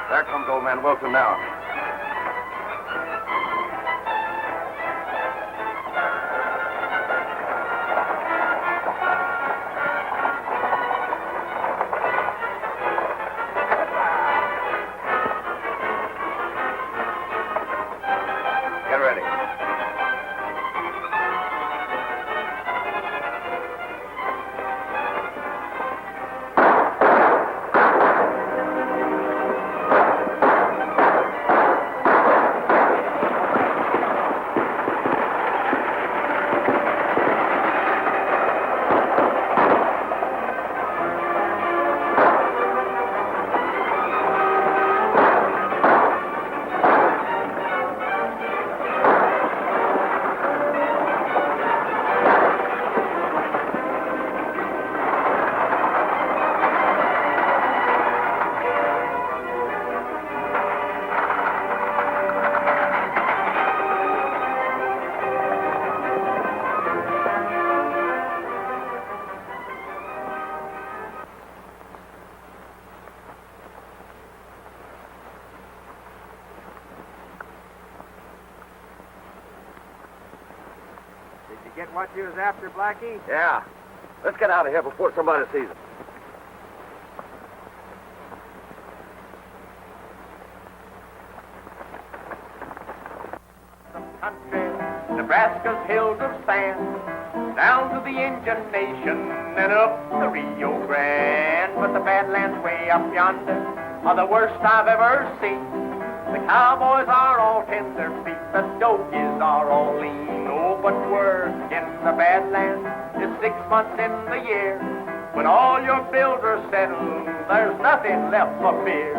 There comes old man Wilson now. Get ready. Get what you was after, Blackie? Yeah. Let's get out of here before somebody sees us. Country, Nebraska's hills of sand, down to the Indian Nation and up the Rio Grande. But the Badlands way up yonder are the worst I've ever seen. The cowboys are all tender feet, the dogies are all lean. Oh, but work in the Badlands is 6 months in the year. When all your bills are settled, there's nothing left for fear.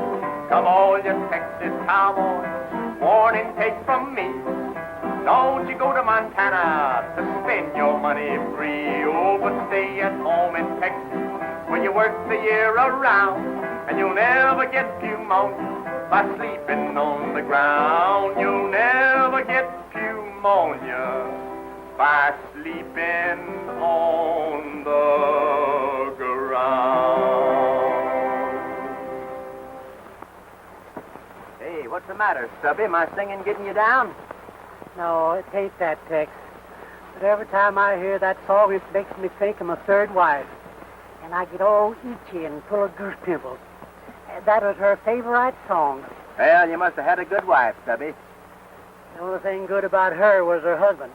Come all you Texas cowboys, warning take from me. Don't you go to Montana to spend your money free. Oh, but stay at home in Texas where you work the year around, and you'll never get pneumonia by sleeping on the ground. You'll never get pneumonia by sleeping on the ground. Hey, what's the matter, Stubby? My singing getting you down? No, it ain't that, Tex. But every time I hear that song, it makes me think of my third wife. And I get all itchy and full of goose pimples. That was her favorite song. Well, you must have had a good wife, Stubby. The only thing good about her was her husband.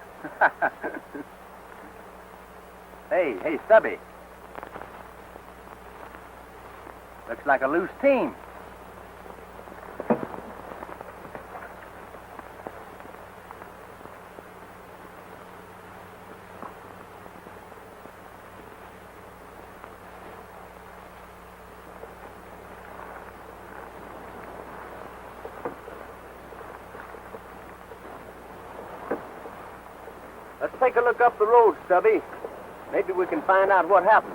Hey, Stubby. Looks like a loose team. Let's take a look up the road, Stubby. Maybe we can find out what happened.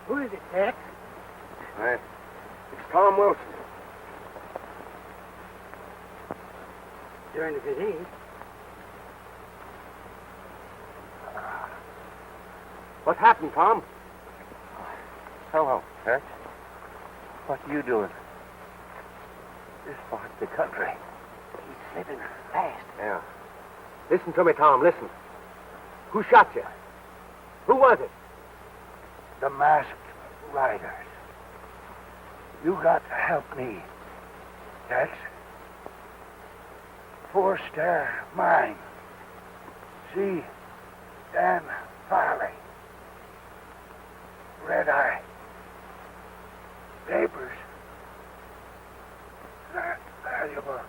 Who is it, Tex? It's Tom Wilson. Darn if it ain't. What happened, Tom? Hello, Tex. What are you doing? This part's the country. He's slipping fast. Yeah. Listen to me, Tom, listen. Who shot you? Who was it? The masked riders. You got to help me, Tex. Four-star mine. See, Dan Farley. Red Eye. Papers. Valuable.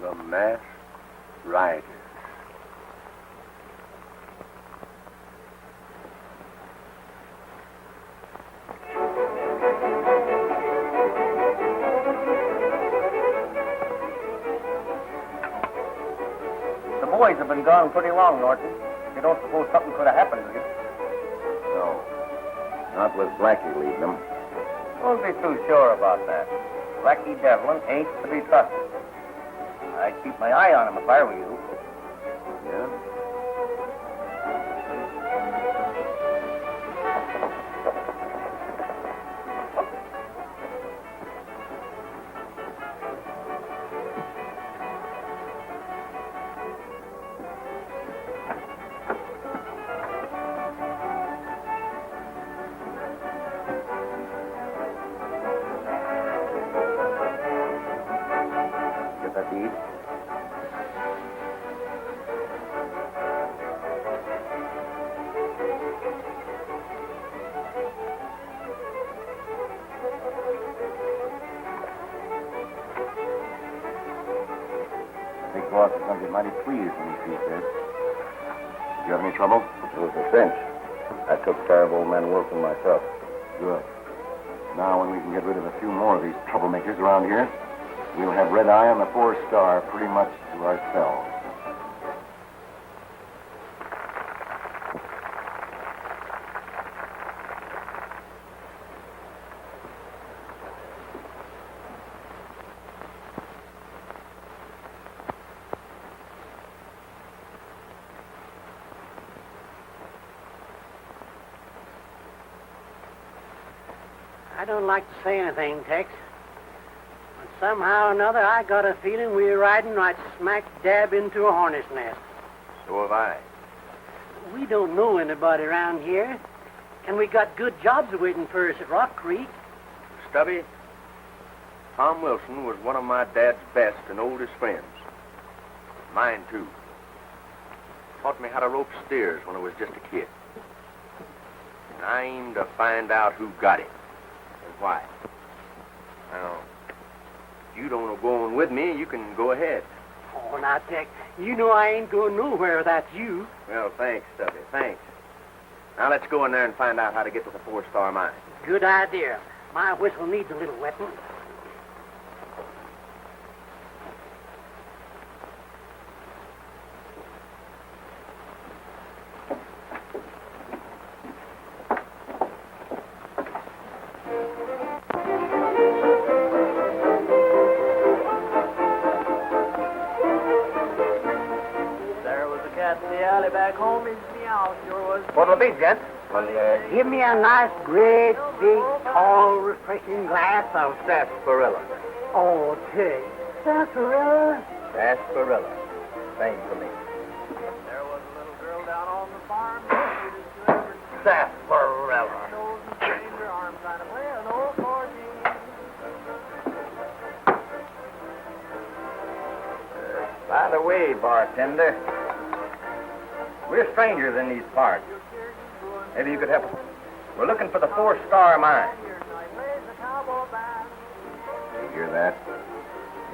The masked riders. The boys have been gone pretty long, Norton. You don't suppose something could have happened to you? No. Not with Blackie leading them. Don't be too sure about that. Blackie Devlin ain't to be trusted. I'd keep my eye on him if I were you. Yeah? Get that deed? Big boss is going to be mighty pleased when he sees this. Did you have any trouble? It was a cinch. I took care of old man Wilson myself. Good. Now, when we can get rid of a few more of these troublemakers around here, we'll have Red Eye and the Four-Star pretty much to ourselves. I don't like to say anything, Tex. But somehow or another, I got a feeling we're riding right smack dab into a hornet's nest. So have I. We don't know anybody around here. And we got good jobs waiting for us at Rock Creek. Stubby, Tom Wilson was one of my dad's best and oldest friends. Mine, too. Taught me how to rope steers when I was just a kid. And I aim to find out who got it and why. Now, if you don't want to go on with me, you can go ahead. Oh, now, Tex, you know I ain't going nowhere without you. Well, thanks, Stubby, thanks. Now let's go in there and find out how to get to the Four-Star Mine. Good idea. My whistle needs a little wetting. What'll it be, gents? Well, Give me a nice, great, big, tall, refreshing glass of... Sarsaparilla. Oh, Tex. Sarsaparilla? Sarsaparilla. Same for me. There was a little girl down on the farm. Sarsaparilla. Her arms trying to play an old accordion. By the way, bartender, we're strangers in these parts. Maybe you could help us. We're looking for the 4-star mine. You hear that?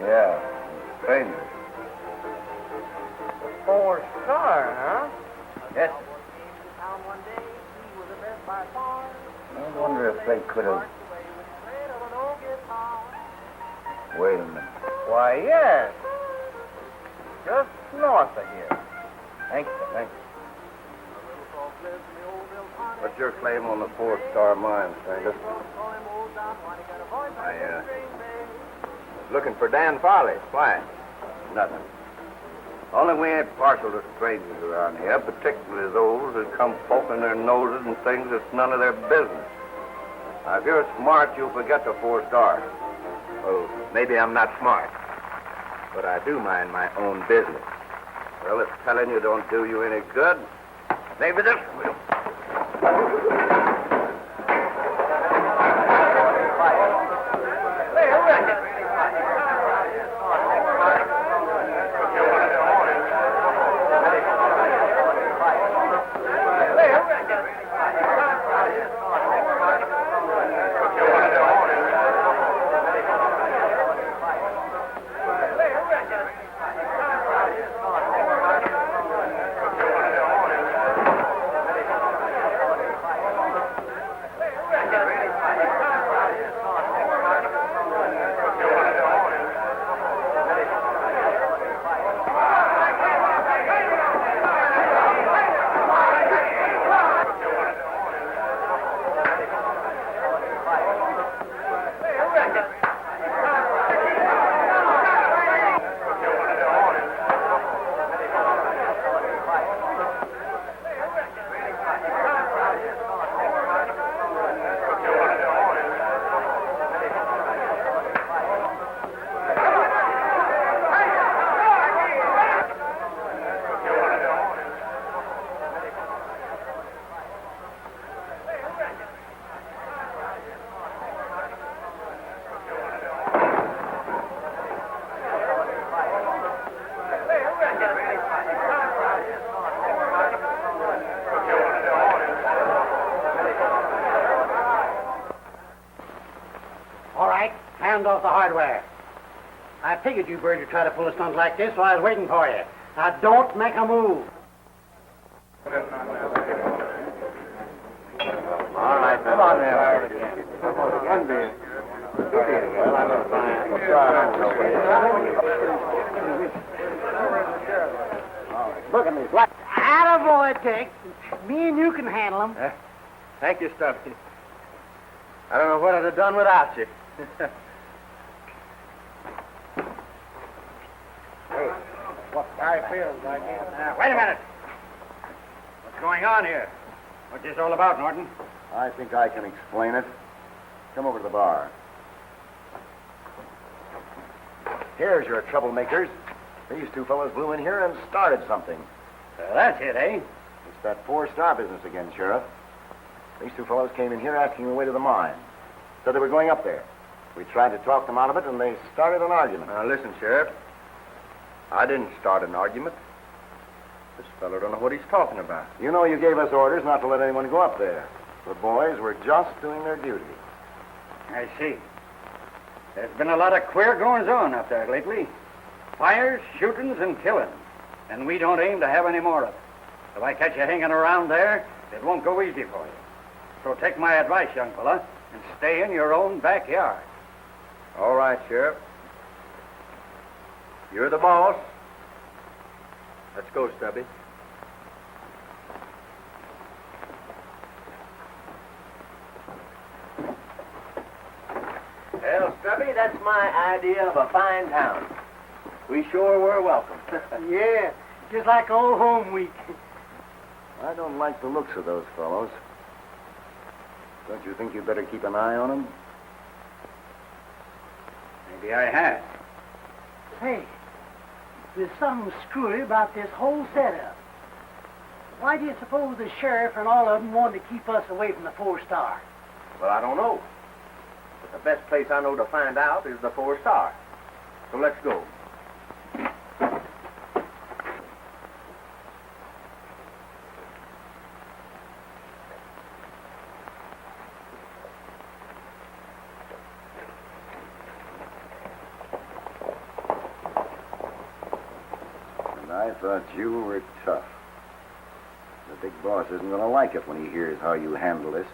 Yeah, strangers. 4-star, huh? Yes. I wonder if they could have... Wait a minute. Why, yes. Just north of here. Thank you, thank you. What's your claim on the 4-star mine, stranger? I was looking for Dan Farley. Why? Nothing. Only we ain't partial to strangers around here, particularly those who come poking their noses in things that's none of their business. Now, if you're smart, you'll forget the 4-star. Well, maybe I'm not smart, but I do mind my own business. Well, if telling you don't do you any good, maybe this will. Hand off the hardware. I figured you birds would try to pull a stunt like this, so I was waiting for you. Now, don't make a move. All right, come on there. Look at me. What? Attaboy, Tex. Me and you can handle them. Thank you, Stumpy. I don't know what I'd have done without you. How it feels, I guess. Wait a minute. What's going on here? What's this all about, Norton? I think I can explain it. Come over to the bar. Here's your troublemakers. These two fellows blew in here and started something. That's it, eh? It's that 4-star business again, Sheriff. These two fellows came in here asking the way to the mine. Said they were going up there. We tried to talk them out of it, and they started an argument. Now, listen, Sheriff. I didn't start an argument. This fellow don't know what he's talking about. You know you gave us orders not to let anyone go up there. The boys were just doing their duty. I see. There's been a lot of queer goings-on up there lately. Fires, shootings, and killings. And we don't aim to have any more of it. If I catch you hanging around there, it won't go easy for you. So take my advice, young fella, and stay in your own backyard. All right, Sheriff. You're the boss. Let's go, Stubby. Well, Stubby, that's my idea of a fine town. We sure were welcome. Yeah, just like old home week. I don't like the looks of those fellows. Don't you think you'd better keep an eye on them? Maybe I had. Say, there's something screwy about this whole setup. Why do you suppose the sheriff and all of them wanted to keep us away from the 4-Star? Well, I don't know. But the best place I know to find out is the 4-Star. So let's go. And I thought you were tough. The big boss isn't going to like it when he hears how you handle this.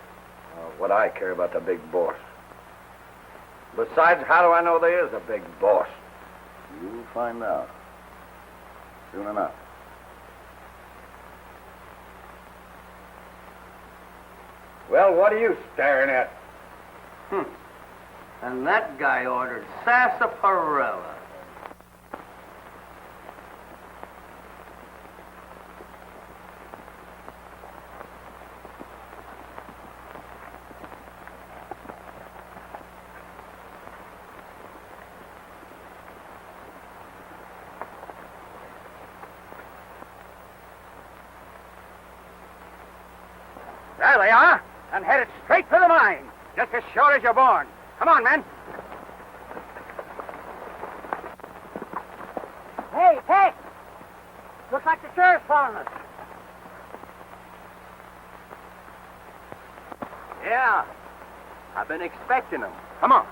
What I care about the big boss. Besides, how do I know there is a big boss? You'll find out. Soon enough. Well, what are you staring at? And that guy ordered sarsaparilla. There they are, and headed straight for the mine, just as sure as you're born. Come on, men. Hey, Tex! Looks like the sheriff's found us. Yeah. I've been expecting them. Come on.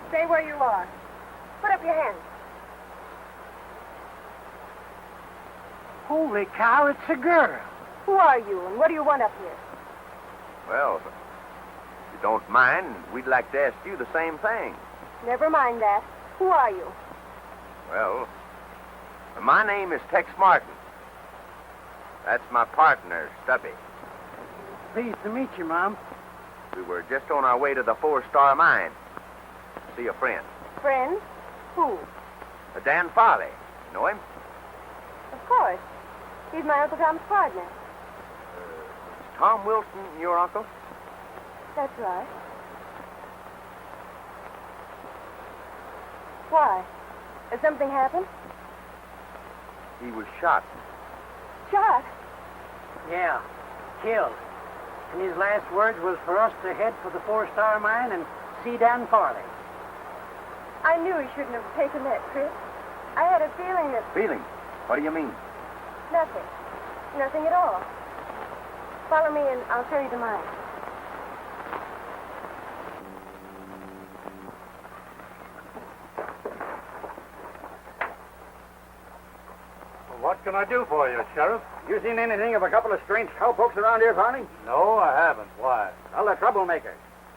Stay where you are. Put up your hands. Holy cow, it's a girl. Who are you, and what do you want up here? Well, if you don't mind, we'd like to ask you the same thing. Never mind that. Who are you? Well, my name is Tex Martin. That's my partner, Stubby. Pleased to meet you, Mom. We were just on our way to the 4-Star Mine. See a friend. Friend? Who? Dan Farley. You know him? Of course. He's my Uncle Tom's partner. Is Tom Wilson your uncle? That's right. Why? Has something happened? He was shot. Shot? Yeah, killed. And his last words was for us to head for the 4-Star Mine and see Dan Farley. I knew he shouldn't have taken that trip. I had a feeling that... Feeling? What do you mean? Nothing. Nothing at all. Follow me and I'll show you the mine. What can I do for you, Sheriff? You seen anything of a couple of strange cowpokes around here, Farley? No, I haven't. Why? Well, they're troublemakers.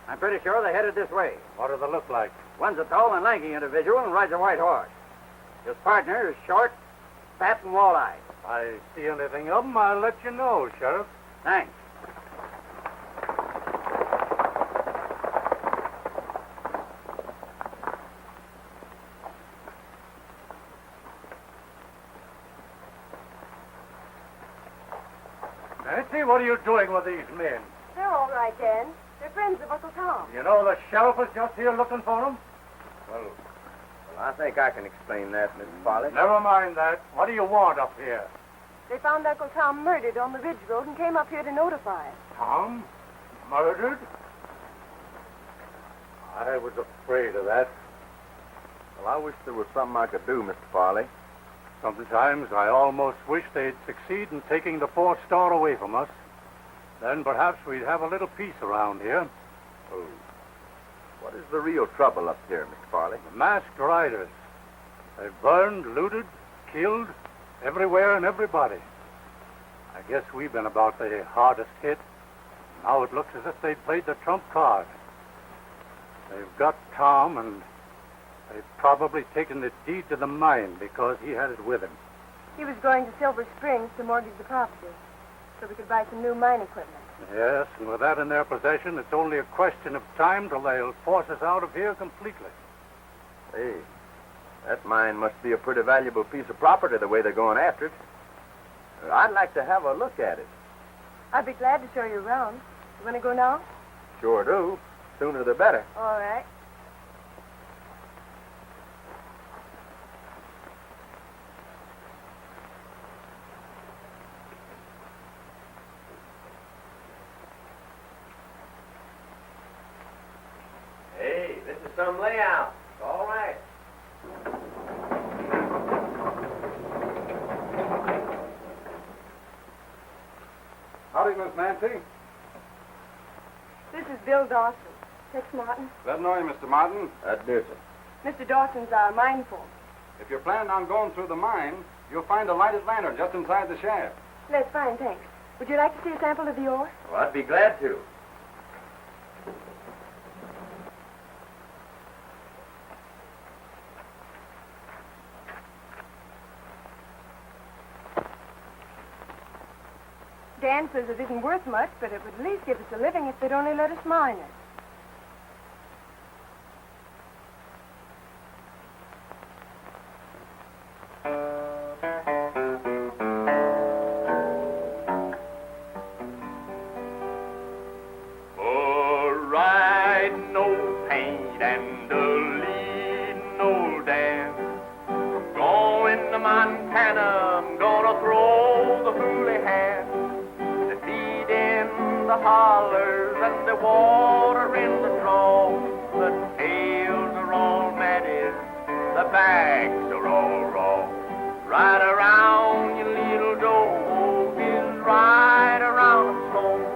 I'm pretty sure they're headed this way. What do they look like? One's a tall and lanky individual and rides a white horse. His partner is short, fat, and wall-eyed. If I see anything of them, I'll let you know, Sheriff. Thanks. Nancy, what are you doing with these men? They're all right, Dan. They're friends of Uncle Tom. You know the sheriff is just here looking for them? Well, I think I can explain that, Mrs. Farley. Never mind that. What do you want up here? They found Uncle Tom murdered on the Ridge Road and came up here to notify us. Tom? Murdered? I was afraid of that. Well, I wish there was something I could do, Mr. Farley. Sometimes I almost wish they'd succeed in taking the Fourth Star away from us. Then perhaps we'd have a little peace around here. Oh. What is the real trouble up here, Mr. Farley? The masked riders. They've burned, looted, killed, everywhere and everybody. I guess we've been about the hardest hit. Now it looks as if they'd played the trump card. They've got Tom, and they've probably taken the deed to the mine because he had it with him. He was going to Silver Springs to mortgage the property so we could buy some new mine equipment. Yes, and with that in their possession, it's only a question of time till they'll force us out of here completely. Hey, that mine must be a pretty valuable piece of property the way they're going after it. I'd like to have a look at it. I'd be glad to show you around. You want to go now? Sure do. Sooner the better. All right. Hey, this is some layout. It's all right. Howdy, Miss Nancy. This is Bill Dawson. Tex Martin. Glad to know you, Mr. Martin. That does it. Mr. Dawson's our mine folk. If you're planning on going through the mine, you'll find a lighted lantern just inside the shaft. That's fine, thanks. Would you like to see a sample of the ore? Well, I'd be glad to. Dan says it isn't worth much, but it would at least give us a living if they'd only let us mine it. Hollers and the water in the trough. The tails are all matted, the backs are all raw. Right around your little dog is right around the slope.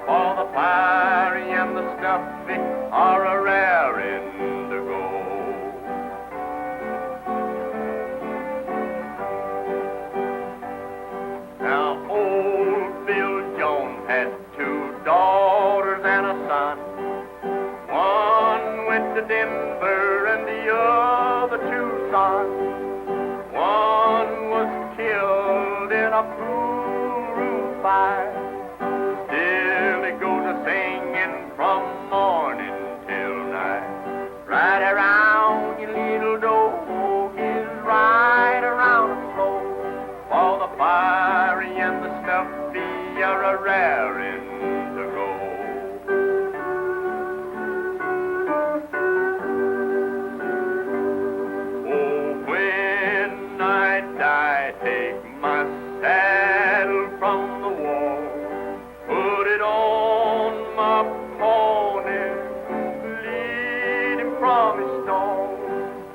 For the fiery and the stuffy are a raring to go. Now old Bill Jones had two daughters and a son. One went to Denver and the other to Tucson. One was killed in a pool room fire. Still he goes a-singing from morning till night. Right around your little dog is right around the floor. For the fiery and the stuffy are a raring to go. Oh, when I die, take my saddle from the wall, put it on my pony, lead him from his stall,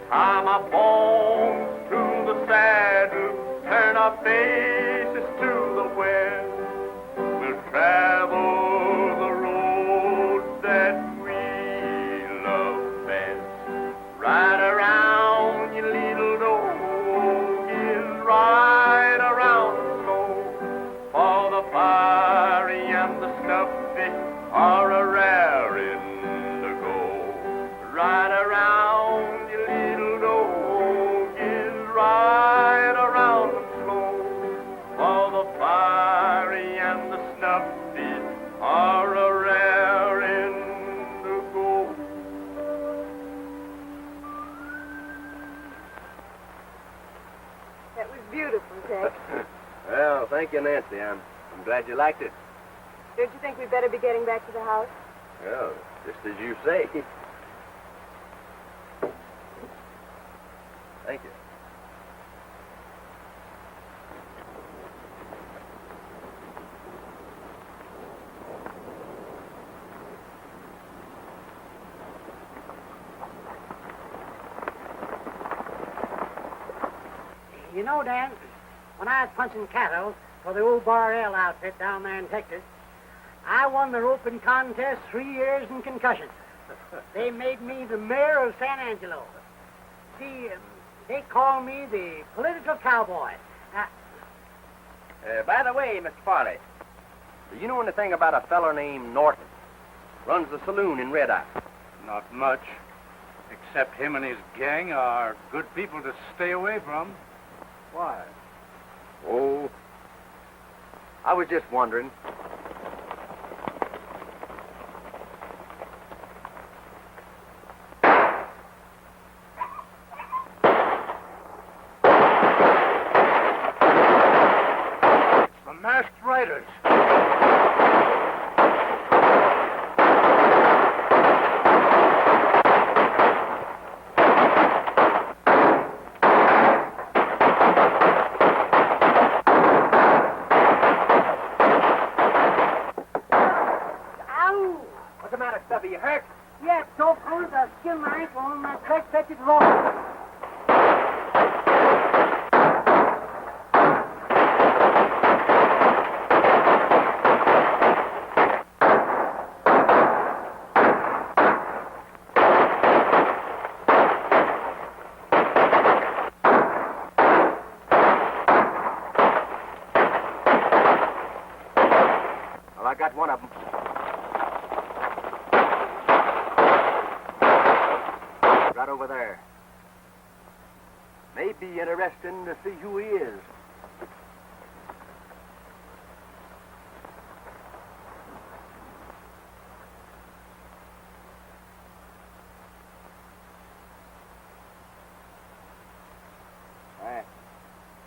tie my bones to the saddle, turn our faces to the west. We'll travel the road that we love best. Right around your little dog is right around the slow. For the fiery and the stuffy are a raring to go. Right around your little dog is right around the slow. For the fiery and the snuffy are a raring to go. That was beautiful, Tex. Well, thank you, Nancy. I'm glad you liked it. Don't you think we'd better be getting back to the house? Well, just as you say. Thank you. You know, Dan, when I was punching cattle for the old Bar L outfit down there in Texas, I won the roping contest 3 years in concussion. They made me the mayor of San Angelo. See, they call me the political cowboy. By the way, Mr. Farley, do you know anything about a feller named Norton? Runs the saloon in Red Eye. Not much, except him and his gang are good people to stay away from. Why? Oh, I was just wondering. The masked riders. What's the matter, Stubby? You hurt? Yeah, so close I skinned my ankle on my crack-fetched log. Well, I got one of them. Right over there. May be interesting to see who he is.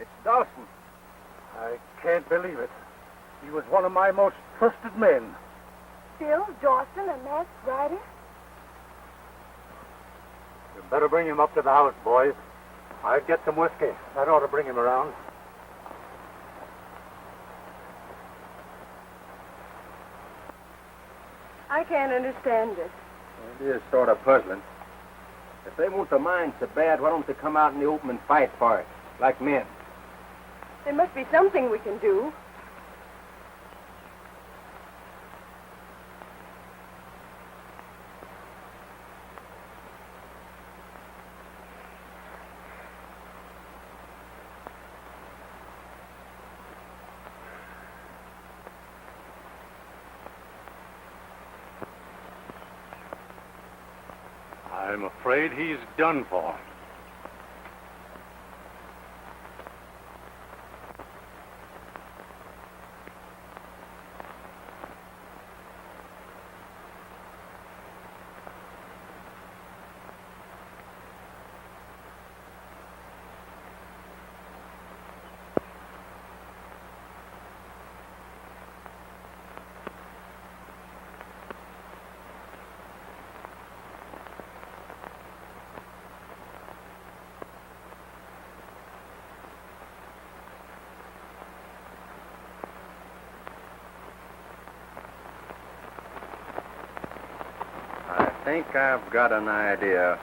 It's Dawson. I can't believe it. He was one of my most trusted men. Bill Dawson, a masked rider? You better bring him up to the house, boys. I'll get some whiskey. That ought to bring him around. I can't understand it. It is sort of puzzling. If they want the mine so bad, why don't they come out in the open and fight for it, like men? There must be something we can do. I'm afraid he's done for. I think I've got an idea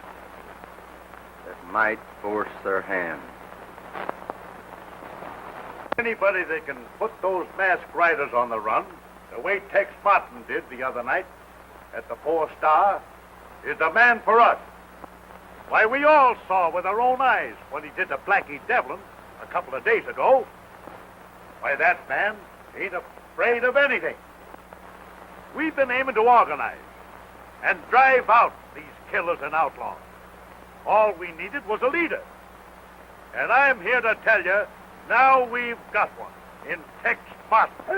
that might force their hand. Anybody that can put those masked riders on the run, the way Tex Martin did the other night at the 4 Star, is the man for us. Why, we all saw with our own eyes what he did to Blackie Devlin a couple of days ago. Why, that man ain't afraid of anything. We've been aiming to organize and drive out these killers and outlaws. All we needed was a leader. And I'm here to tell you, now we've got one in Tex Martin. This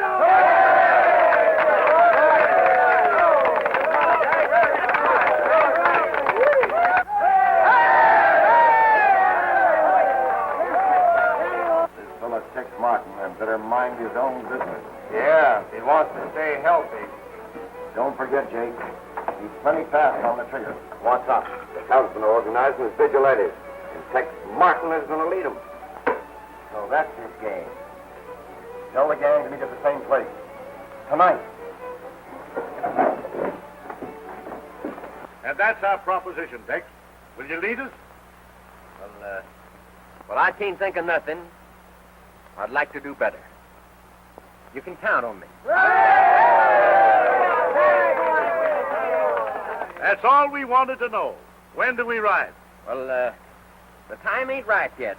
fellow Tex Martin had better mind his own business. Yeah, if he wants to stay healthy. fast on the trigger. What's up? The townsmen are organizing as vigilantes, and Tex Martin is going to lead them. So that's his game. Tell the gang to meet at the same place. Tonight. And that's our proposition, Tex. Will you lead us? Well, I can't think of nothing. I'd like to do better. You can count on me. That's all we wanted to know. When do we ride? Well, the time ain't right yet.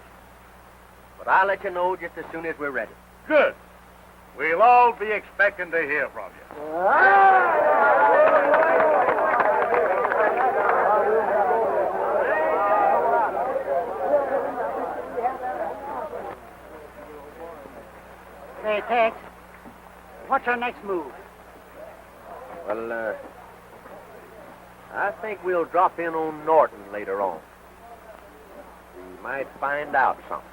But I'll let you know just as soon as we're ready. Good. We'll all be expecting to hear from you. Say, Tex, what's our next move? Well, I think we'll drop in on Norton later on. We might find out something.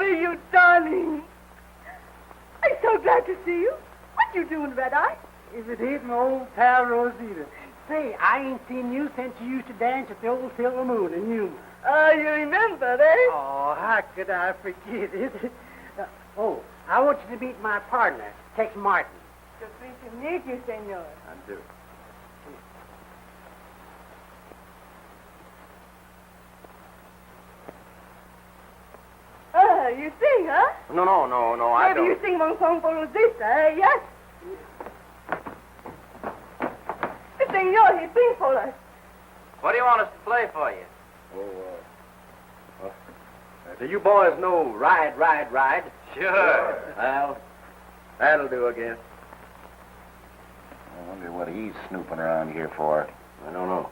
You darling. I'm so glad to see you. What you doing, Red Eye? If it ain't my old pal Rosita. Say, I ain't seen you since you used to dance at the old Silver Moon, and you. You remember, eh? Oh, how could I forget it? I want you to meet my partner, Tex Martin. Yo free to meet you, senor. I do. You sing, huh? No, I Maybe don't. you sing one song for Rosita, eh? Yes? Senor, he sing for us. What do you want us to play for you? Do you boys know Ride, Ride, Ride? Sure. Well, that'll do, I guess. I wonder what he's snooping around here for. I don't know.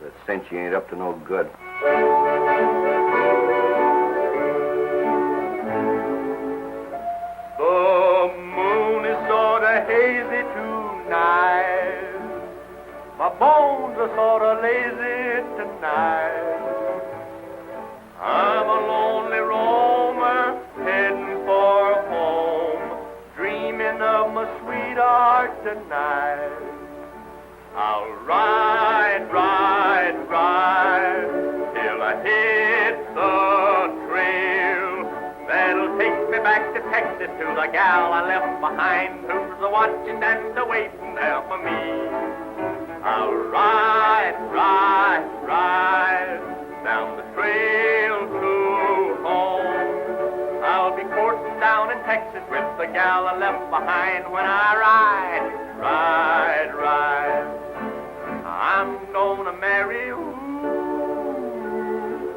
The cinch ain't up to no good. The moon is sort of hazy tonight. My bones are sort of lazy tonight. I'm a lonely roamer heading for home, dreaming of my sweetheart tonight. I'll ride, ride, ride till I hit the trail that'll take me back to Texas to the gal I left behind, who's watching and waiting there for me. I'll ride, ride, ride down the trail to home. I'll be courting down in Texas with the gal I left behind when I ride, ride, ride. I'm gonna marry you,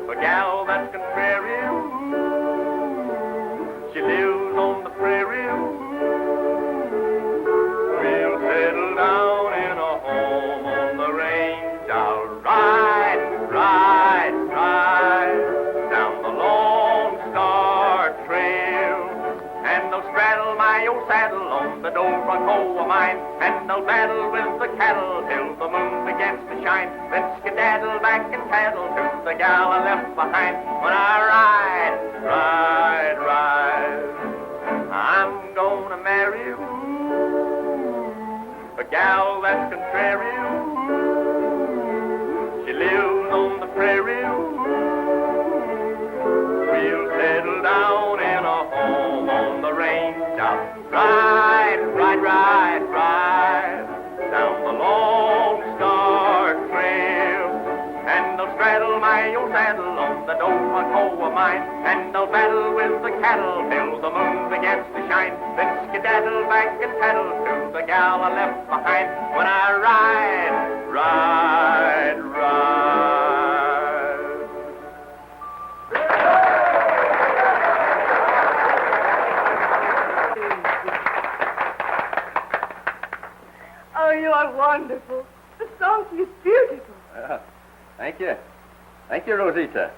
a gal that's contrary. She lives on the prairie. We'll settle down in a home on the range. I'll ride, ride, ride down the Lone Star Trail, and I'll straddle my old saddle on the Dobro of mine, and I'll battle with the cattle till the moon begins to shine. Then skedaddle back and paddle to the gal I left behind when I ride, ride, ride. I'm gonna marry you, a gal that's contrary. She lives on the prairie. We'll settle down in a home Ride, ride, ride, ride down the Lone Star Trail. And I'll straddle my old saddle on the Domaco of mine. And I'll battle with the cattle till the moon begins to shine. Then skedaddle back and paddle to the gal I left behind. When I ride, ride, ride. Oh, you are wonderful. The song is beautiful. Thank you. Thank you, Rosita.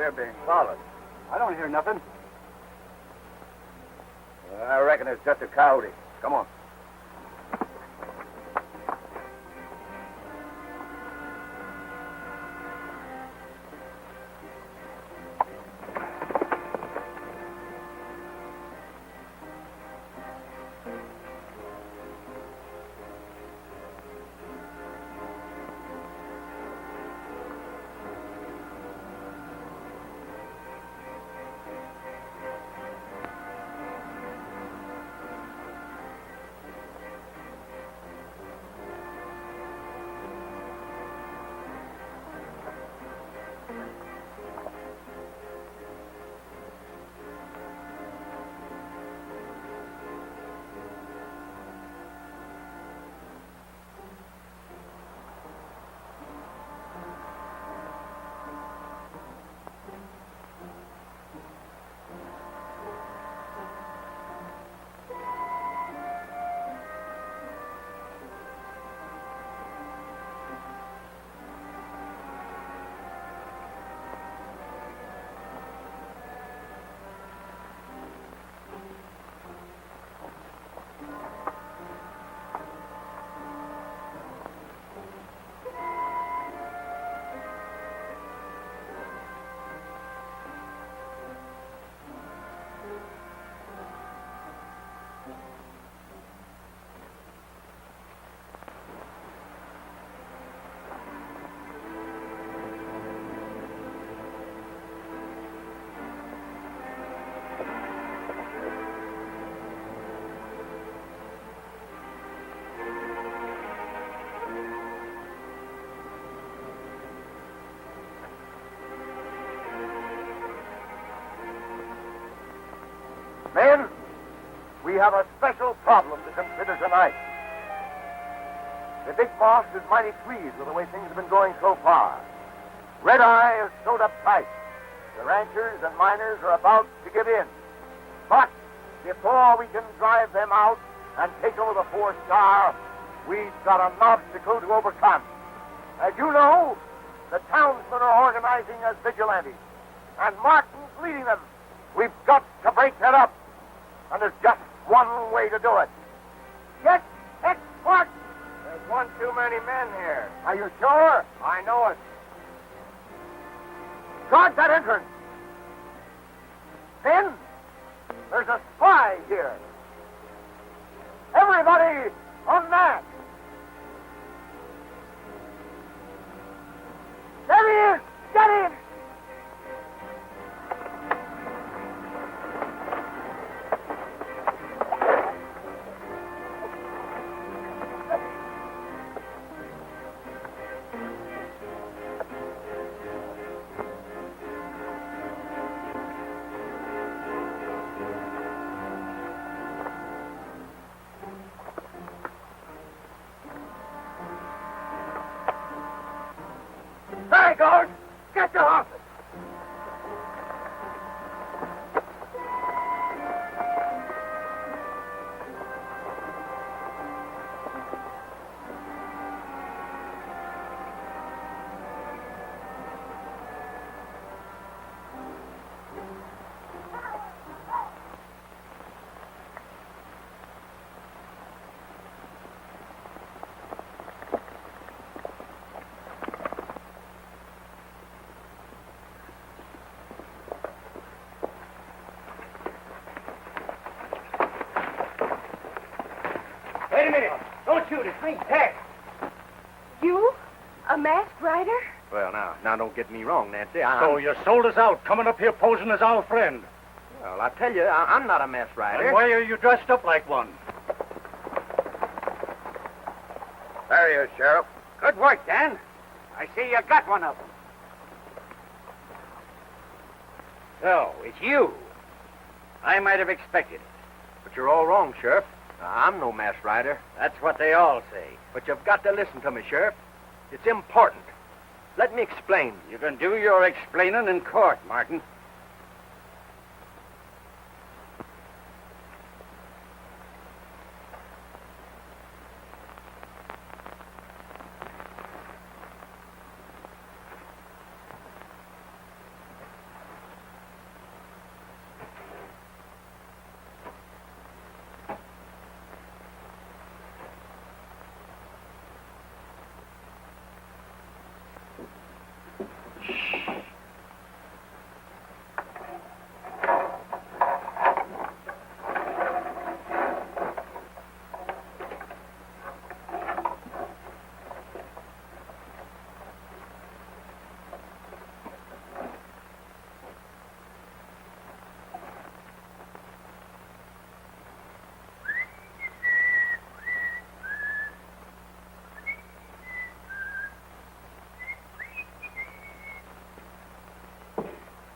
We're being followed. I don't hear nothing. I reckon it's just a coyote. Come on. have a special problem to consider tonight. The big boss is mighty pleased with the way things have been going so far. Red Eye is sewed up tight. The ranchers and miners are about to give in. But before we can drive them out and take over the 4-star, we've got an obstacle to overcome. As you know, the townsmen are organizing as vigilantes, and Martin's leading them. We've got to break that up, and there's just one way to do it. Get Tex Martin. There's one too many men here. Are you sure? I know it. Guard that entrance. Then, there's a spy here. Everybody on that. There he is! Get in! There he goes! Get your horses! Wait a minute. Don't shoot. It's me, Tex. You? A masked rider? Well, now, don't get me wrong, Nancy. So you sold us out, coming up here posing as our friend. Well, I tell you, I'm not a mess rider. And why are you dressed up like one? There he is, Sheriff. Good work, Dan. I see you got one of them. So, it's you. I might have expected it. But you're all wrong, Sheriff. I'm no mass rider. That's what they all say. But you've got to listen to me, Sheriff. It's important. Let me explain. You can do your explaining in court, Martin.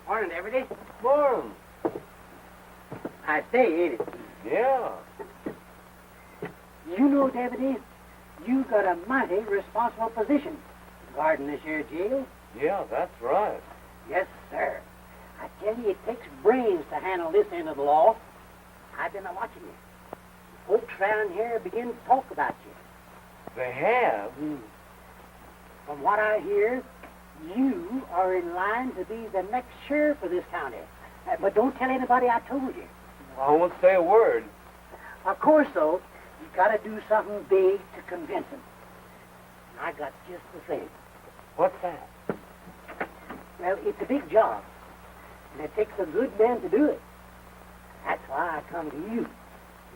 Morning, Deputy. Morning. I say, ain't it? Yeah. You know, Deputy, you got a mighty responsible position guarding this here jail. Yeah, that's right. Yes, sir. I tell you, it takes brains to handle this end of the law. I've been watching you. Folks around here begin to talk about you. They have? From what I hear, you are in line to be the next sheriff of this county. But don't tell anybody I told you. I won't say a word. Of course, though, you got to do something big to convince them. And I got just the thing. What's that? Well, it's a big job, and it takes a good man to do it. That's why I come to you.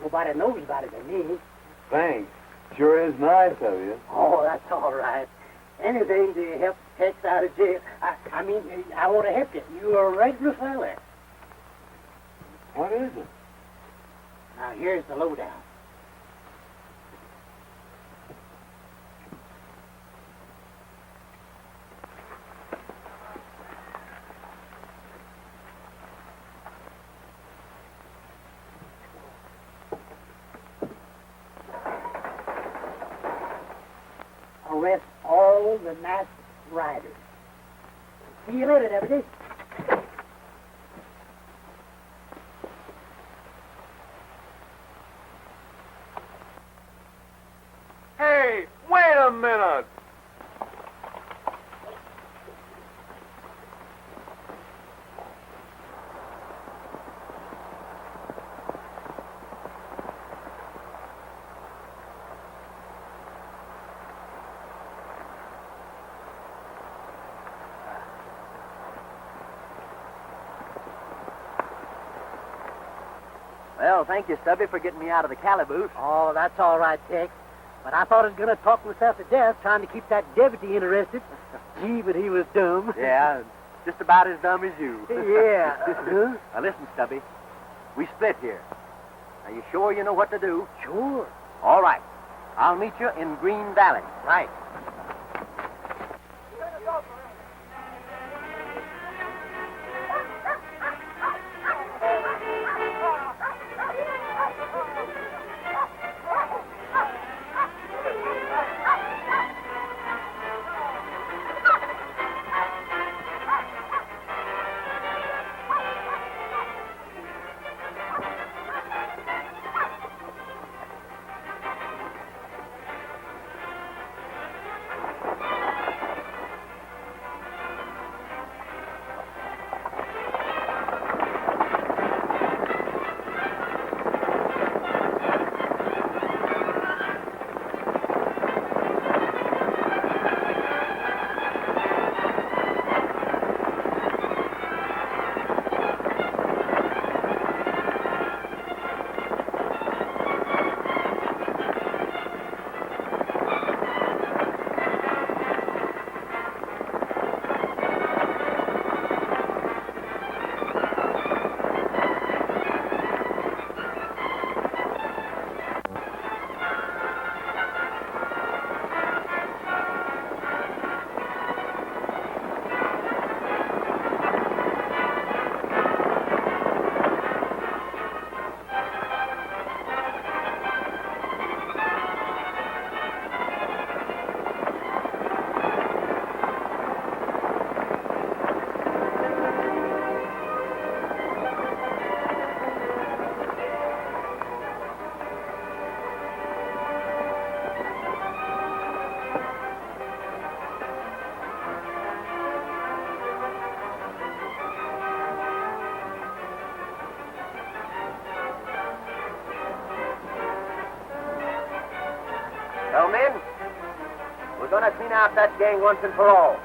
Nobody knows about it but me. Thanks. Sure is nice of you. Oh, that's all right. Anything to help Tex out of jail. I mean, I want to help you. You're a regular fella. What is it? Now, here's the lowdown. Murvaul, the masked rider. See you later, Deputy. Hey, wait a minute! Well, thank you, Stubby, for getting me out of the calaboose. Oh, that's all right, Tex. But I thought I was going to talk myself to death trying to keep that deputy interested. Gee, but he was dumb. Yeah, just about as dumb as you. Yeah. Huh? Now, listen, Stubby. We split here. Are you sure you know what to do? Sure. All right. I'll meet you in Green Valley. Right. Well, men, we're going to clean out that gang once and for all.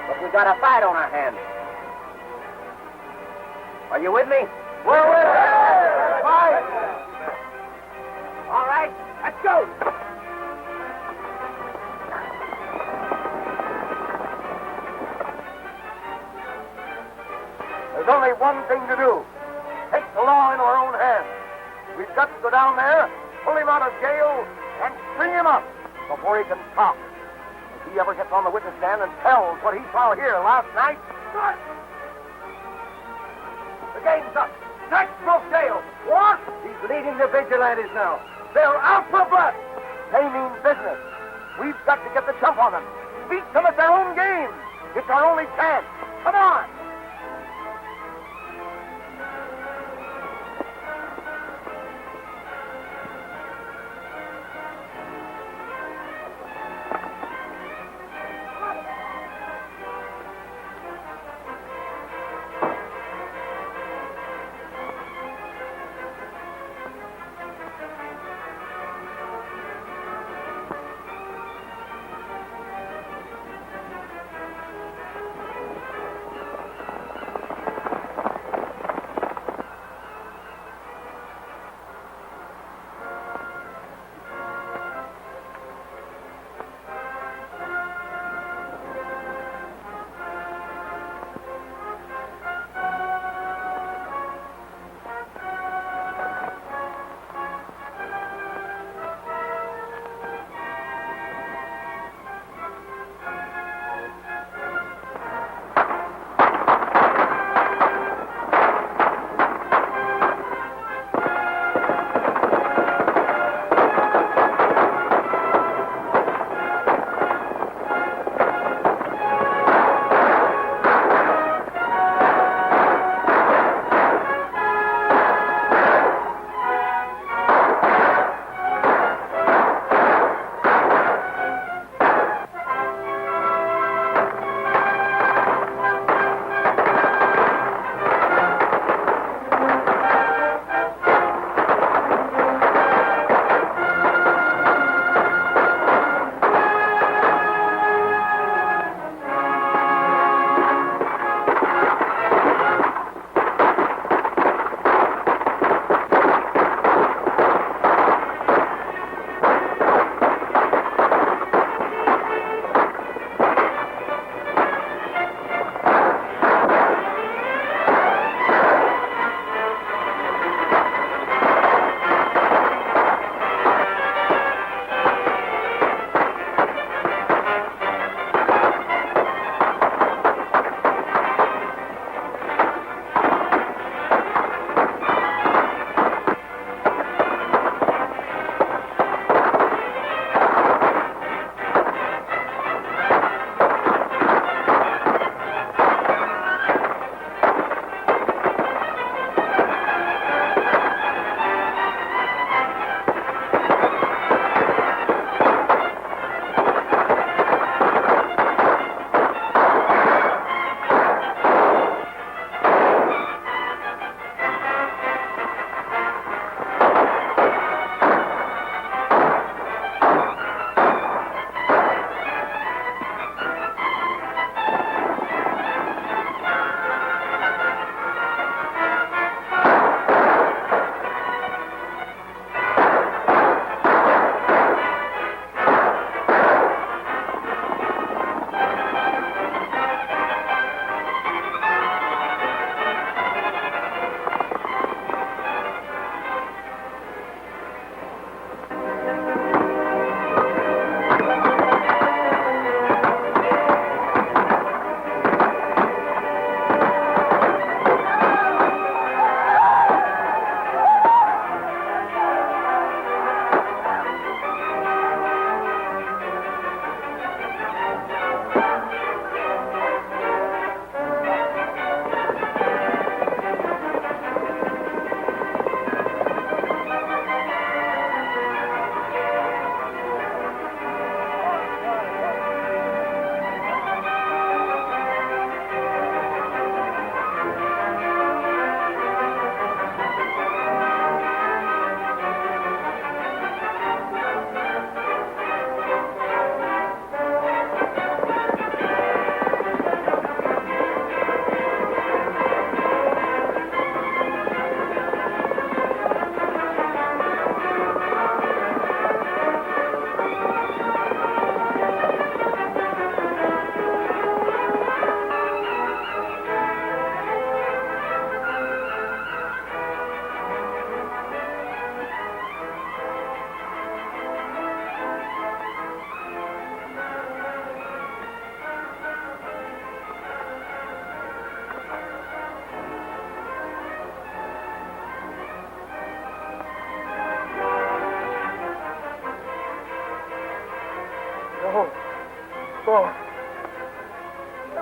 But we got a fight on our hands. Are you with me? We're with you! Fight! All right, let's go! There's only one thing to do. Take the law into our own hands. We've got to go down there, pull him out of jail, and string him up before he can talk. If he ever gets on the witness stand and tells what he saw here last night, the game's up. Next broke jail. What? He's leading the vigilantes now. They're out for blood. They mean business. We've got to get the jump on them. Beat them at their own game. It's our only chance. Come on.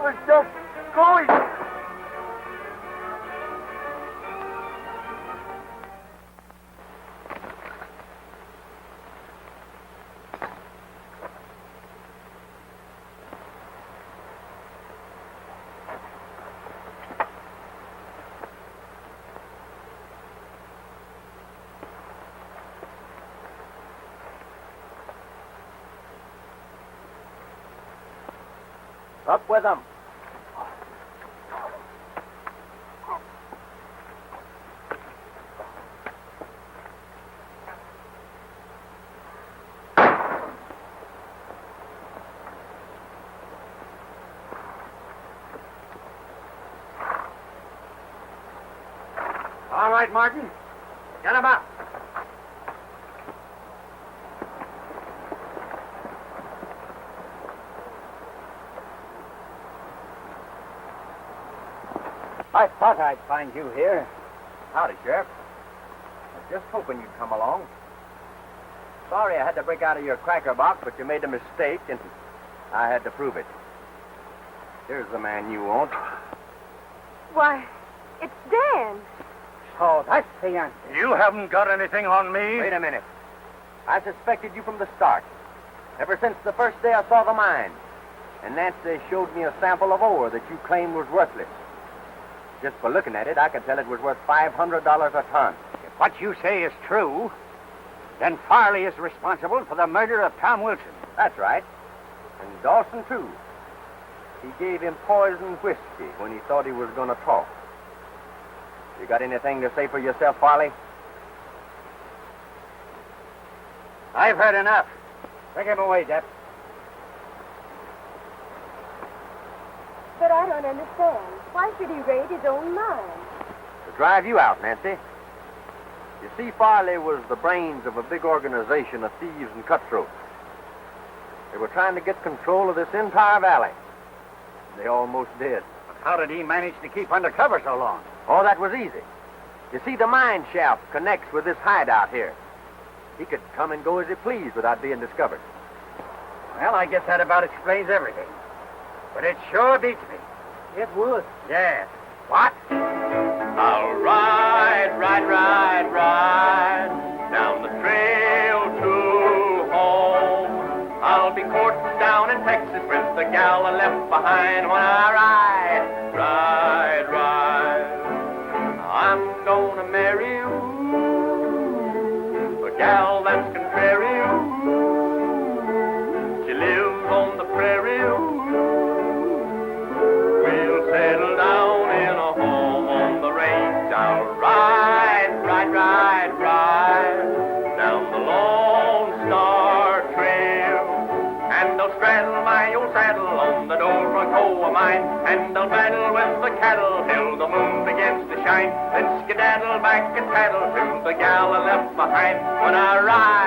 was just going. Up with them. All right, Martin. Get him up. I thought I'd find you here. Howdy, Sheriff. I was just hoping you'd come along. Sorry I had to break out of your cracker box, but you made a mistake, and I had to prove it. Here's the man you want. Why, it's Dan. Oh, that's the answer. You haven't got anything on me. Wait a minute. I suspected you from the start. Ever since the first day I saw the mine. And Nancy showed me a sample of ore that you claimed was worthless. Just for looking at it, I could tell it was worth $500 a ton. If what you say is true, then Farley is responsible for the murder of Tom Wilson. That's right. And Dawson, too. He gave him poisoned whiskey when he thought he was going to talk. You got anything to say for yourself, Farley? I've heard enough. Take him away, Depp. But I don't understand. Why should he raid his own mine? To drive you out, Nancy. You see, Farley was the brains of a big organization of thieves and cutthroats. They were trying to get control of this entire valley. They almost did. But how did he manage to keep under cover so long? Oh, that was easy. You see, the mine shaft connects with this hideout here. He could come and go as he pleased without being discovered. Well, I guess that about explains everything. But it sure beats me. It would. Yes. What? I'll ride, ride, ride, ride down the trail to home. I'll be courting down in Texas with the gal I left behind when I ride, ride, ride. I'm gonna marry you, a gal that's contrary. She lives on the prairie. We'll settle down in a home on the range. I'll ride, ride, ride, ride down the Lone Star Trail. And I'll straddle my old saddle on the Dorothy of mine. And I'll battle with the cattle till the moon begins to shine. Then skedaddle back and paddle to the gal I left behind when I ride.